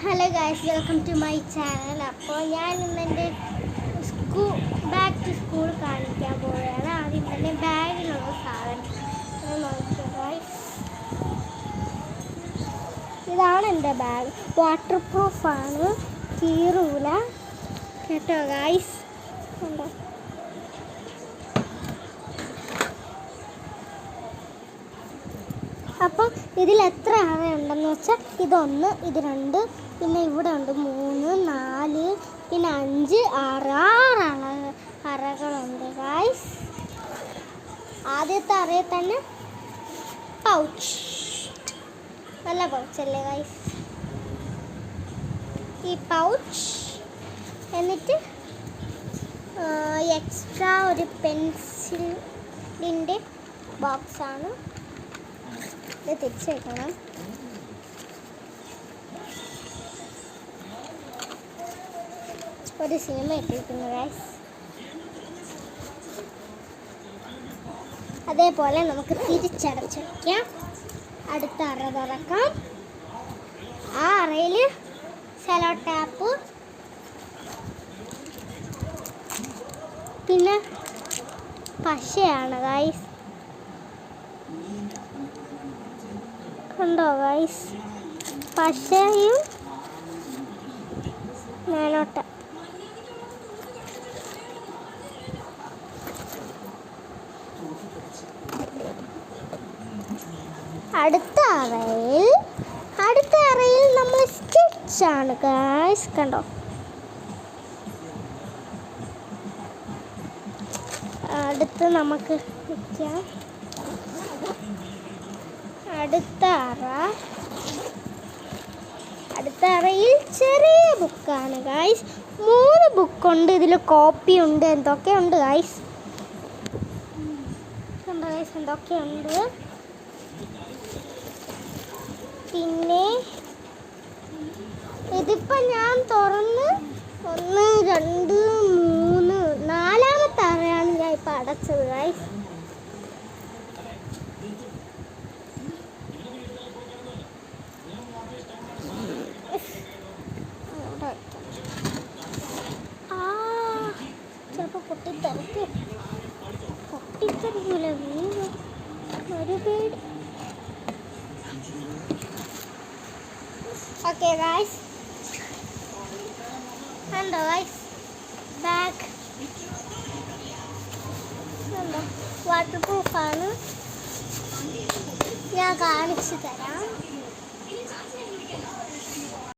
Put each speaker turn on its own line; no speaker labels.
Hello guys, welcome to my channel. അപ്പോൾ ഞാൻ ഇന്നെൻ്റെ ബാക്ക് ടു സ്കൂൾ കാണിക്കാൻ പോവുകയാണ്. ആദ്യം തന്നെ ബാഗിലുള്ള സാധനം നോക്കിയോ ഗൈസ്. ഇതാണ് എൻ്റെ ബാഗ്. വാട്ടർ പ്രൂഫാണ്, കീറൂല കേട്ടോ ഗൈസ്. ഉണ്ടോ? അപ്പം ഇതിൽ എത്ര അറയുണ്ടെന്ന് വെച്ചാൽ ഇതൊന്ന്, ഇത് രണ്ട്, പിന്നെ ഇവിടെ ഉണ്ട് 3, 4, പിന്നെ 5, 6 അറകളുണ്ട് ഗൈസ്. ആദ്യത്തെ അറയിൽ തന്നെ പൗച്ച്, നല്ല പൗച്ചല്ലേ ഗൈസ് ഈ പൗച്ച്. എന്നിട്ട് എക്സ്ട്രാ ഒരു പെൻസിലിൻ്റെ ബോക്സാണ്. ഇത് തിരിച്ച് വെക്കണം. ഒരു സിനിമ ഇട്ടിരിക്കുന്നു ഗൈസ്. അതേപോലെ നമുക്ക് തിരിച്ചടച്ച് വയ്ക്കാം. അടുത്ത അറ തുറക്കാം. ആ അറയിൽ സെലോ ടാപ്പ്, പിന്നെ പശയാണ് ഗൈസ്. കണ്ടോ ഗൈസ്, പശയും മേലോട്ട. അടുത്ത അറയിൽ നമ്മൾ സ്റ്റിച്ചാണ് ഗൈസ്. കണ്ടോ, അടുത്ത് നമുക്ക് വയ്ക്കാം. അടുത്ത അറയിൽ ചെറിയ ബുക്കാണ് ഗൈസ്. 3 ബുക്കുണ്ട്. ഇതിൽ കോപ്പി ഉണ്ട്, എന്തൊക്കെയുണ്ട് ഗൈസ്. കണ്ടോ ഗൈസ്, എന്തൊക്കെയുണ്ട്. പിന്നെ ഇതിപ്പോൾ ഞാൻ തുറന്ന് 1, 2, 3, 4ാമത്തെ അറയാണ് ഞാൻ ഇപ്പം അടച്ചത് ഗൈസ്. ചിലപ്പോൾ പൊട്ടിത്തെറിക്കൂല, വീഴും, ഒരു പേടി. ഓക്കെ ഗൈസ്, കണ്ടോ ഗൈസ്, ബാഗ് കണ്ടോ, വാട്ടർ പ്രൂഫാണ്. ഞാൻ കാണിച്ചു തരാം.